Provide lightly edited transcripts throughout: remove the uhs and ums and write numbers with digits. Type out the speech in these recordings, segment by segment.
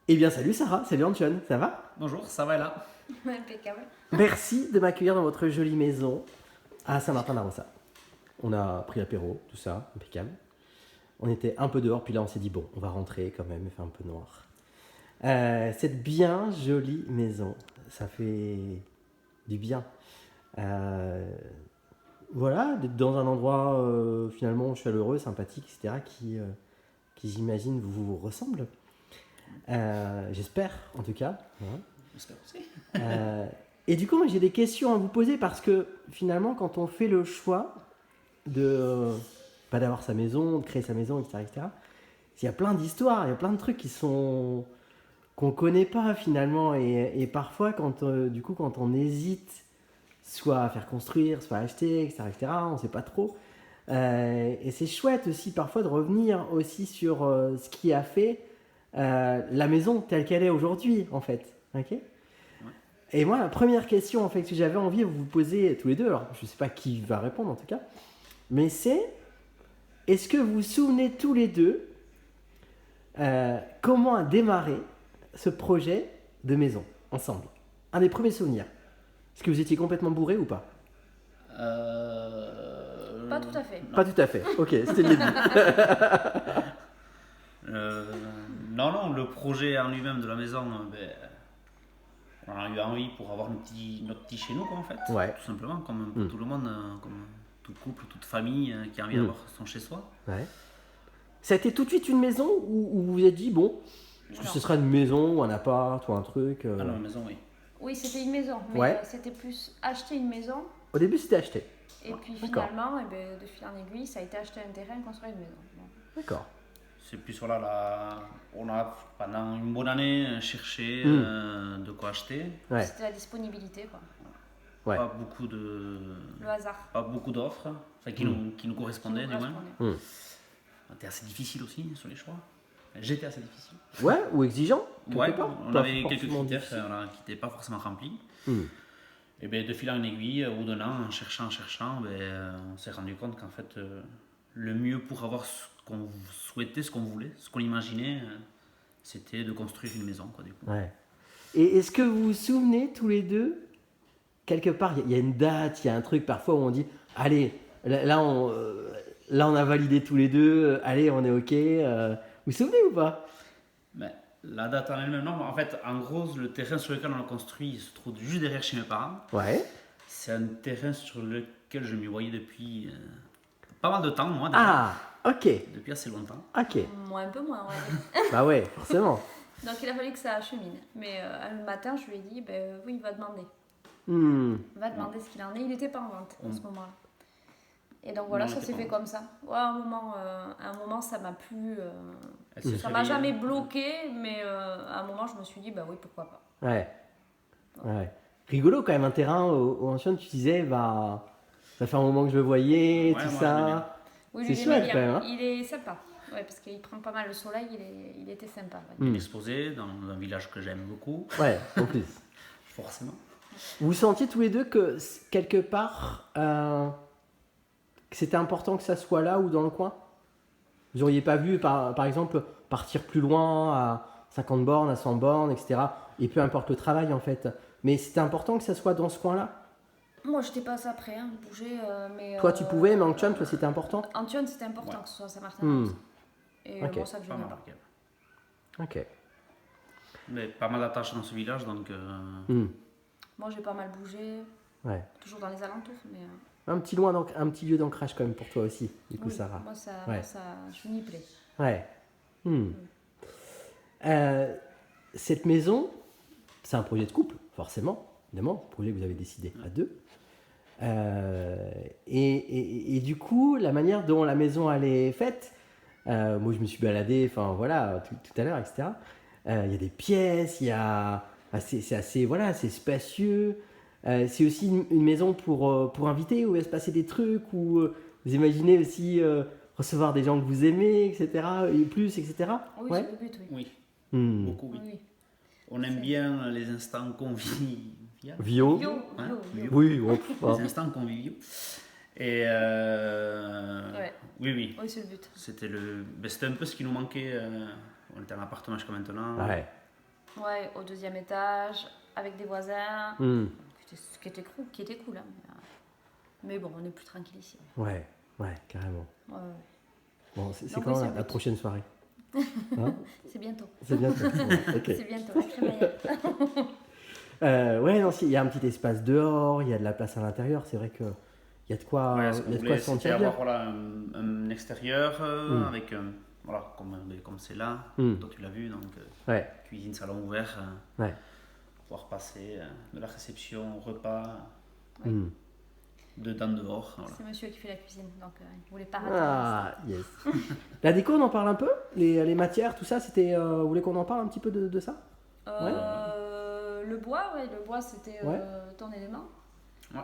Eh bien, salut Sarah, salut Antoine, ça va? Bonjour, ça va là? Impeccable. Merci de m'accueillir dans votre jolie maison à Saint-Martin-d'Arrossa. On a pris l'apéro, tout ça, impeccable. On était un peu dehors, puis là on s'est dit, bon, on va rentrer quand même, il fait un peu noir. Cette bien jolie maison, ça fait du bien. Euh, voilà, d'être dans un endroit finalement chaleureux, sympathique, etc., qui j'imagine vous ressemble. J'espère, en tout cas. Voilà. J'espère aussi. Euh, et du coup, moi, j'ai des questions à vous poser parce que finalement, quand on fait le choix de pas d'avoir sa maison, de créer sa maison, etc., etc., il y a plein d'histoires, il y a plein de trucs qui sont qu'on connaît pas finalement, et parfois, du coup, quand on hésite, soit à faire construire, soit à acheter, etc., etc., on sait pas trop. Et c'est chouette aussi parfois de revenir aussi sur ce qui a fait la maison telle qu'elle est aujourd'hui, en fait. Ok. Et moi, la première question en fait, que j'avais envie de vous poser tous les deux, alors je ne sais pas qui va répondre en tout cas, mais c'est est-ce que vous vous souvenez tous les deux comment a démarré ce projet de maison ensemble? Un des premiers souvenirs. Est-ce que vous étiez complètement bourré ou pas? Pas tout à fait. Non. Pas tout à fait. Ok, c'était le début. Non, le projet en lui-même de la maison, on a eu envie pour avoir notre petit chez nous, quoi, en fait. Ouais. Tout simplement, comme pour tout le monde, comme tout couple, toute famille qui a envie d'avoir son chez-soi. Ouais. Ça a été tout de suite une maison ou vous vous êtes dit, bon, est-ce que Non. ce sera une maison ou un appart ou un truc Ah non, la maison, oui. Oui, c'était une maison, mais Ouais. c'était plus acheter une maison. Au début, c'était acheté. Et puis D'accord. finalement, de fil en aiguille, ça a été acheter un terrain, construire une maison. Bon. D'accord. C'est plus voilà, on a pendant une bonne année cherché de quoi acheter. Ouais. C'était la disponibilité, quoi. Ouais. Le hasard. Pas beaucoup d'offres, enfin, qui nous correspondaient, du moins. C'était assez difficile aussi sur les choix. J'étais assez difficile. Ouais, ou exigeant quelque Ouais, part. on Pas avait quelques forcément critères difficile. qui n'étaient pas forcément remplis. Hmm. Et bien de fil en aiguille, au bout d'un an, en cherchant, on s'est rendu compte qu'en fait, le mieux pour avoir ce qu'on souhaitait, ce qu'on voulait, ce qu'on imaginait, c'était de construire une maison, quoi, du coup. Ouais. Et est-ce que vous vous souvenez tous les deux, quelque part, il y a une date, il y a un truc parfois où on dit, allez, là on a validé tous les deux, allez, on est ok. Vous vous souvenez ou pas? Mais la date en elle-même, non, mais en fait, en gros, le terrain sur lequel on a construit il se trouve juste derrière chez mes parents. Ouais. C'est un terrain sur lequel je m'y voyais depuis pas mal de temps, moi, déjà. Ah, ok, Depuis assez longtemps. ok. Moi, un peu moins, ouais. Bah ouais, forcément. Donc il a fallu que ça achemine. Mais le matin, je lui ai dit, oui, il va demander. Hmm. Va demander ce qu'il en est. Il n'était pas en vente à ce moment-là. Et donc voilà, Non, ça il était s'est pas fait en comme ça. Ouais, à un moment, ça m'a plu. Elle s'est Ça m'a réveillée. jamais bloqué, mais à un moment, je me suis dit, bah oui, pourquoi pas. Ouais. Ouais. Rigolo quand même, un terrain où ancien tu disais, bah, ça fait un moment que je le voyais, Ouais, tout moi, ça. Oui, C'est lui, il chouette, aimait quand même, bien. hein. Il est sympa. Ouais, parce qu'il prend pas mal le soleil, il était sympa. Ouais. Il exposait dans un village que j'aime beaucoup, Ouais, en plus. forcément. Vous sentiez tous les deux que quelque part, que c'était important que ça soit là ou dans le coin? Vous n'auriez pas vu, par exemple, partir plus loin à 50 bornes, à 100 bornes, etc. Et peu importe le travail en fait. Mais c'était important que ça soit dans ce coin-là? Moi, j'étais pas ça près hein, de bouger, mais... Toi, tu pouvais, mais Antoine, toi, c'était important? Antoine, c'était important Ouais. que ce soit Saint-Martin. Hmm. Et Ok. moi, ça me Pas gênait mal. pas. Ok. Mais pas mal d'attaches dans ce village, donc Hmm. Moi, j'ai pas mal bougé, Ouais. toujours dans les alentours, mais... Un petit lieu d'ancrage quand même pour toi aussi, du coup, oui, Sarah. moi, Ouais. je m'y plais. Ouais. Hmm. Cette maison, c'est un projet de couple, forcément, évidemment, projet que vous avez décidé à deux. Et du coup, la manière dont la maison elle est faite, moi je me suis baladé, enfin voilà, tout à l'heure, etc. Il y a des pièces, c'est assez, voilà, c'est spacieux. C'est aussi une maison pour inviter où il va se passer des trucs, où vous imaginez aussi recevoir des gens que vous aimez, etc. Et plus, etc. Oui, Ouais. c'est le but, oui. oui, Hmm. beaucoup, oui. Oui. On aime bien les instants conviviaux. Vio. Yo, Hein, yo, yo. Oui, Les instants conviviaux. Et Ouais. oui, Oui, c'est le but. c'était un peu ce qui nous manquait. On était en appartement jusqu'à maintenant. Ouais. Ouais, au 2e étage, avec des voisins, Hmm. qui était cool. Hein. Mais bon, on est plus tranquille ici. Ouais, carrément. Ouais, ouais. Bon, c'est Donc quand oui, c'est la le but. prochaine soirée? Hein? C'est bientôt. C'est bien ça. Bon, ok. C'est bientôt, la crémaillère. Ouais, non, il y a un petit espace dehors, il y a de la place à l'intérieur, c'est vrai que il y a de quoi, Ouais, ce il qu'on y a de quoi voulait, se c'était sentir bien. avoir voilà, un extérieur avec, voilà, comme c'est là, Hmm. toi tu l'as vu, donc Ouais, cuisine, salon ouvert, ouais. pouvoir passer de la réception au repas, Oui. Hmm. dedans, dehors. Voilà. C'est monsieur qui fait la cuisine, donc il voulait pas rater Ah, yes. La déco, on en parle un peu? Les matières, tout ça, c'était. Vous voulez qu'on en parle un petit peu de ça? Le bois, ouais, le bois c'était Ouais. ton élément. Ouais.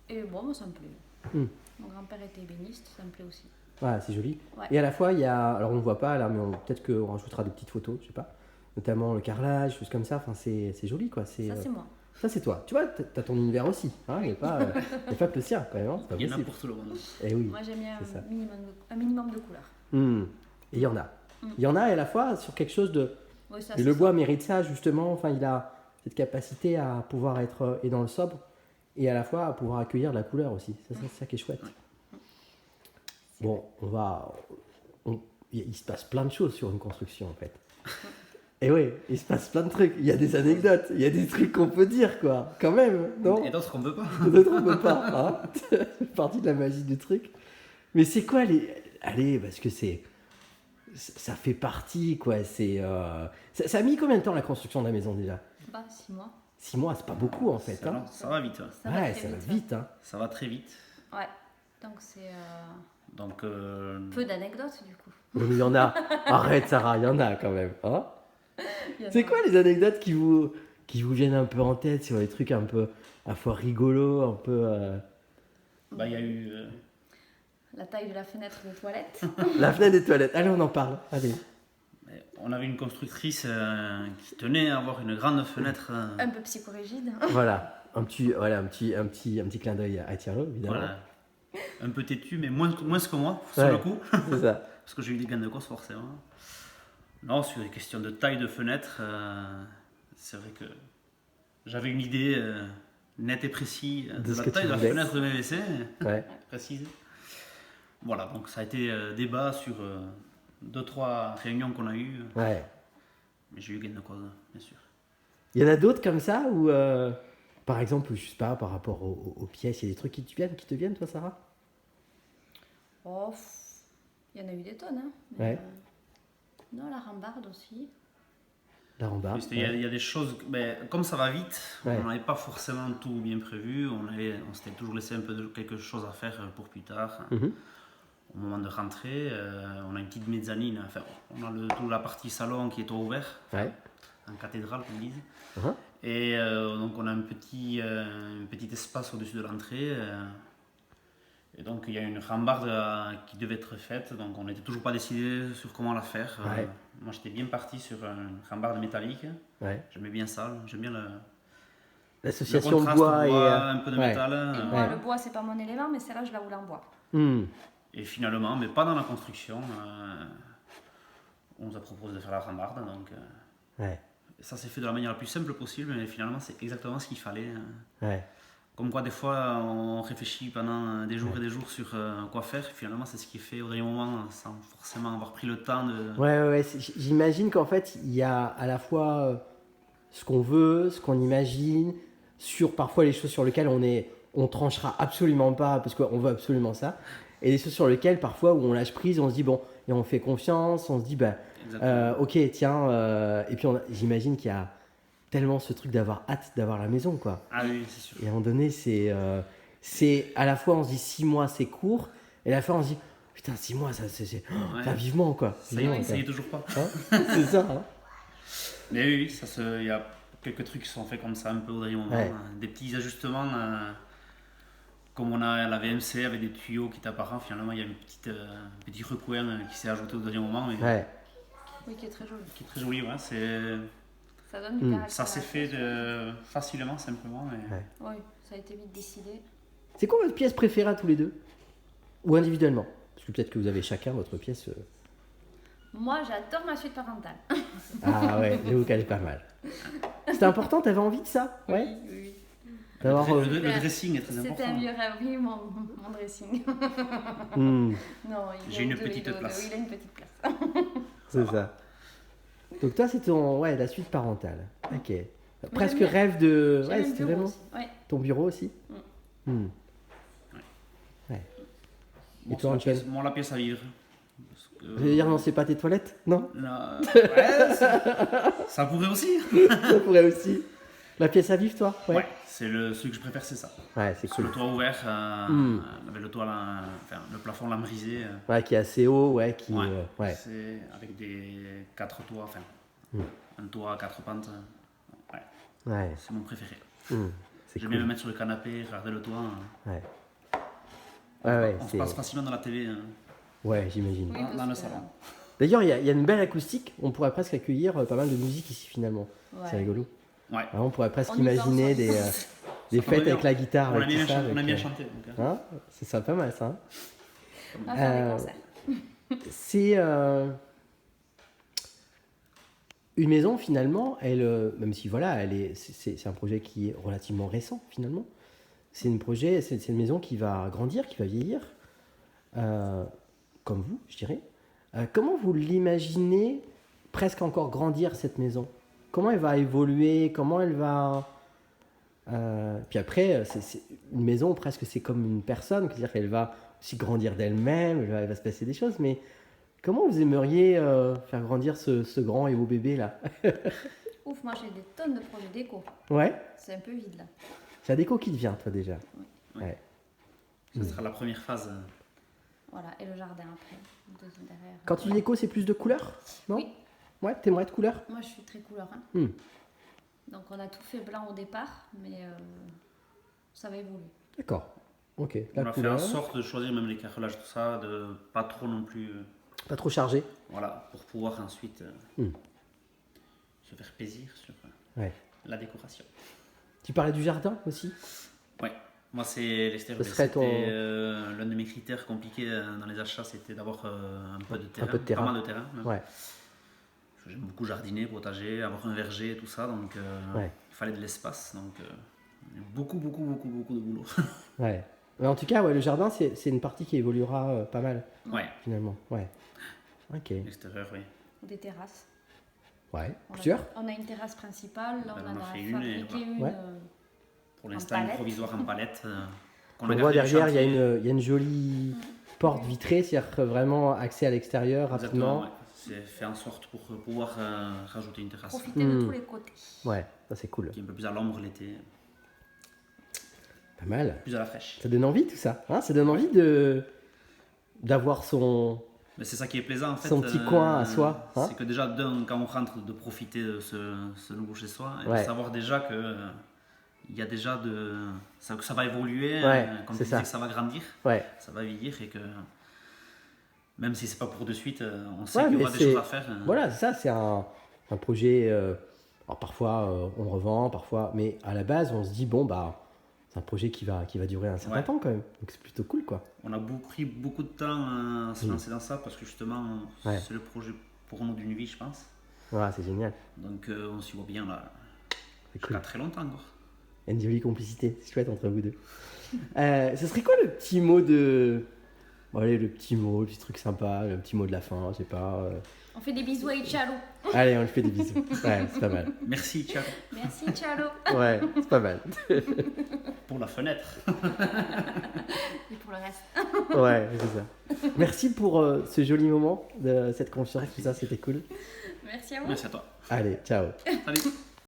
Et bon, moi ça me plaît. Hmm. Mon grand-père était ébéniste, ça me plaît aussi. Ouais, c'est joli. Ouais. Et à la fois, il y a. Alors, on ne voit pas là, mais peut-être qu'on rajoutera des petites photos, je sais pas. Notamment le carrelage, choses comme ça. Enfin, c'est joli, quoi. Ça c'est moi. Ça, c'est toi. Tu vois, t'as ton univers aussi. Hein, il n'y a pas que le sien, quand même. Hein, c'est pas Il y en a possible. pour tout le monde. Eh oui. Moi j'aime bien c'est ça. un minimum de couleurs. Hmm. Et il y en a. Hmm. Il y en a, et à la fois, sur quelque chose de. Oui, ça, Et c'est le ça. bois mérite ça, justement. Enfin, il a cette capacité à pouvoir être et dans le sobre, et à la fois à pouvoir accueillir de la couleur aussi. Ça, c'est ça qui est chouette. Bon, il se passe plein de choses sur une construction, en fait. Et oui, il se passe plein de trucs. Il y a des anecdotes, il y a des trucs qu'on peut dire, quoi. Quand même, non? Et d'autres qu'on peut pas. D'autres, on peut pas. Hein. C'est partie de la magie du truc. Mais c'est quoi les. Allez, parce que ça fait partie, quoi. Ça a mis combien de temps la construction de la maison déjà? Bah, 6 mois. 6 mois, c'est pas beaucoup en fait. Hein. Ça va vite. Ouais. Ça Ouais, va très ça va vite. vite. Hein. Ça va très vite. Ouais. Donc c'est Donc, peu d'anecdotes du coup. Mais il y en a. Arrête, Sarah, il y en a quand même. Hein. C'est quoi les anecdotes qui vous viennent un peu en tête sur les trucs un peu à la fois rigolos, un peu. bah, il y a eu. La taille de la fenêtre des toilettes. La fenêtre des toilettes. Allez, on en parle. Allez. On avait une constructrice qui tenait à avoir une grande fenêtre. Un peu psychorigide. Voilà. Un petit clin d'œil à Thierry, évidemment. Voilà. Un peu têtu, mais moins que moi, sur Ouais. le coup. C'est ça. Parce que j'ai eu des gains de cause, forcément. Non, sur les questions de taille de fenêtre, c'est vrai que j'avais une idée nette et précise De de ce la que taille tu de la voulais. fenêtre de mes WC, Ouais. précise. Voilà, donc ça a été débat sur 2-3 réunions qu'on a eues, Ouais. mais j'ai eu gain de cause, bien sûr. Il y en a d'autres comme ça où, par exemple, je sais pas, par rapport aux pièces, il y a des trucs qui te viennent, toi, Sarah? Oh, il y en a eu des tonnes. Hein. Mais, Ouais. non, la rambarde aussi. La rambarde. Juste, il y a des choses, mais comme ça va vite, Ouais. on n'avait pas forcément tout bien prévu, on s'était toujours laissé un peu de quelque chose à faire pour plus tard. Mhm. Au moment de rentrer, on a une petite mezzanine, enfin, on a toute la partie salon qui est ouverte, Ouais. en cathédrale comme ils disent. Mhm. Et donc on a un petit espace au-dessus de l'entrée. Et donc il y a une rambarde qui devait être faite, donc on n'était toujours pas décidé sur comment la faire. Ouais. Moi j'étais bien parti sur une rambarde métallique, Ouais. j'aimais bien ça, j'aime bien le L'association contraste bois et. un peu de ouais. métal. Et moi, le bois, c'est pas mon élément, mais celle-là, je la voulais en bois. Hmm. Et finalement, mais pas dans la construction, on nous a proposé de faire la rambarde, donc Ouais. ça s'est fait de la manière la plus simple possible, mais finalement c'est exactement ce qu'il fallait. Ouais. Comme quoi, des fois, on réfléchit pendant des jours et des jours sur quoi faire. Finalement, c'est ce qui est fait au dernier moment, sans forcément avoir pris le temps de. Ouais. J'imagine qu'en fait, il y a à la fois ce qu'on veut, ce qu'on imagine, sur parfois les choses sur lesquelles on tranchera absolument pas parce qu'on veut absolument ça, et des choses sur lesquelles parfois où on lâche prise, on se dit bon, et on fait confiance, on se dit bah Exactement. ok tiens, et puis j'imagine qu'il y a tellement ce truc d'avoir hâte d'avoir la maison quoi. Ah oui, c'est sûr. Et à un moment donné, c'est à la fois on se dit 6 mois c'est court, et à la fin on se dit putain 6 mois ça c'est Ouais. enfin, vivement quoi. Ça y Vivement, est, ça y est quoi. toujours pas. Hein c'est ça. Hein. Mais oui, il y a quelques trucs qui sont faits comme ça un peu au dernier moment. Ouais. Des petits ajustements, comme on a la VMC avec des tuyaux qui t'apparent. Finalement, il y a un petit recoin qui s'est ajouté au dernier moment, mais Ouais. Oui, qui est très joli. qui est très joli. Ouais. Ça donne du Hmm. caractère. Ça s'est à la fait pièce. facilement, simplement. Et... Ouais. Oui, ça a été vite décidé. C'est quoi votre pièce préférée à tous les deux? Ou individuellement? Parce que peut-être que vous avez chacun votre pièce. Moi, j'adore ma suite parentale. Ah ouais, j'avoue qu'elle est pas mal. C'était important, t'avais envie de ça? Ouais. Oui, oui. D'avoir, Le dressing est très C'était important. un vieux rêve, oui, mon dressing. hmm, Non, J'ai une petite place. Il a une petite place. c'est ça. Donc toi, c'est la suite parentale. Ok. Presque j'aime bien. rêve de... J'ai Ouais, un c'était bureau vraiment... aussi. Ouais. Ton bureau aussi? Hmm. Bon, Et toi, c'est Antoine? la pièce à vivre. Parce que- Je veux dire, non, c'est pas tes toilettes? Non? Ouais, ça pourrait aussi. Ça pourrait aussi. La pièce à vivre, toi? Ouais, c'est celui que je préfère, c'est ça. Ouais, c'est Sur cool. le toit ouvert, avec le toit, le plafond lambrisé. Ouais, qui est assez haut, ouais, qui... Ouais. ouais. C'est avec des 4 toits, un toit à 4 pentes. Ouais, Ouais. c'est mon préféré. C'est J'aime cool. bien me mettre sur le canapé, regarder le toit. Ouais. Ouais, On se c'est... passe facilement dans la télé, Ouais, j'imagine. Oui, parce dans le que- salon. D'ailleurs, il y a une belle acoustique. On pourrait presque accueillir pas mal de musique ici, finalement. Ouais. C'est rigolo. Ouais. On pourrait presque On y imaginer pense, des Ça fêtes tombe bien. avec la guitare. On a avec bien, tout ça, on a avec, bien chanté. Donc, hein, c'est ça, pas mal ça. Hein. On va faire des Euh, concerts. C'est une maison finalement, même si voilà, c'est un projet qui est relativement récent finalement. C'est une maison qui va grandir, qui va vieillir, comme vous, je dirais. Comment vous l'imaginez presque encore grandir cette maison? Comment elle va évoluer? Comment elle va puis après, c'est une maison presque c'est comme une personne, c'est-à-dire qu'elle va aussi grandir d'elle-même, il va se passer des choses. Mais comment vous aimeriez faire grandir ce grand et beau bébé là? Ouf, moi j'ai des tonnes de projets déco. Ouais. C'est un peu vide là. C'est la déco qui te vient, toi déjà. Ouais. Ça sera la première phase. Voilà, et le jardin après. Derrière. Quand tu dis déco, c'est plus de couleurs, non? Oui. Ouais, t'aimerais être couleur? Moi je suis très couleur. Hein. Hmm. Donc on a tout fait blanc au départ, mais ça va évoluer. D'accord. Ok. On La a fait couleur, en sorte de choisir même les carrelages, tout ça, de pas trop non plus. pas trop chargé. Voilà, pour pouvoir ensuite se faire plaisir sur Ouais. la décoration. Tu parlais du jardin aussi? Ouais, moi c'est l'extérieur. Ce serait ton- C'était, l'un de mes critères compliqués dans les achats, c'était d'avoir un peu de terrain, peu de terrain. pas mal de terrain. Même. Ouais. J'aime beaucoup jardiner, potager, avoir un verger, tout ça, donc Ouais. il fallait de l'espace, donc beaucoup de boulot. Ouais. Mais en tout cas, ouais, le jardin, c'est une partie qui évoluera pas mal, Ouais, finalement. Ouais. Ok. l'extérieur, oui. Ou des terrasses. Ouais. On a- Plusieurs? On a une terrasse principale, là Ben, on en on a a fait une et fabriqué voilà. une. Ouais. Pour En l'instant, palette. provisoire en palette. Qu'on On a voit gardé du derrière, il y, a chantier. il y a une jolie porte vitrée, c'est-à-dire que vraiment accès à l'extérieur Exactement, rapidement. ouais. C'est fait en sorte pour pouvoir rajouter une terrasse Profiter de tous les côtés. Ouais, ça c'est cool. qui est un peu plus à l'ombre l'été, Pas mal. plus à la fraîche. Ça donne envie tout ça. Hein, ça donne envie d'avoir son... Mais c'est ça qui est plaisant en fait. Son petit coin à soi, hein. C'est que déjà, quand on rentre, de profiter de ce nouveau chez soi et Ouais. de savoir déjà que il y a déjà que ça va évoluer, Ouais, comme c'est tu ça. disais que ça va grandir, Ouais. ça va vieillir et que même si c'est pas pour de suite, on sait Ouais, qu'il y mais aura des c'est- choses à faire. Voilà, c'est ça, c'est un projet... alors parfois on revend, parfois... Mais à la base, on se dit, bon, bah, c'est un projet qui va durer un certain Ouais. temps quand même. Donc c'est plutôt cool, quoi. On a pris beaucoup de temps à se lancer dans ça parce que justement, Ouais. c'est le projet pour nous d'une vie, je pense. Voilà, c'est génial. Donc on s'y voit bien là, C'est jusqu'à cool. très longtemps encore. Il y a une jolie complicité, c'est chouette entre vous deux. Ce serait quoi le petit mot de... Bon, allez, le petit truc sympa, le petit mot de la fin, je sais pas. On fait des bisous à Ichalo. Allez, on lui fait des bisous. Ouais, c'est pas mal. Merci, ciao, Merci Ichalo. Ouais, c'est pas mal. pour la fenêtre. Et pour le reste. Ouais, c'est ça. Merci pour ce joli moment, de cette confiance, tout ça, c'était cool. Merci à vous. Merci à toi. Allez, ciao. Salut.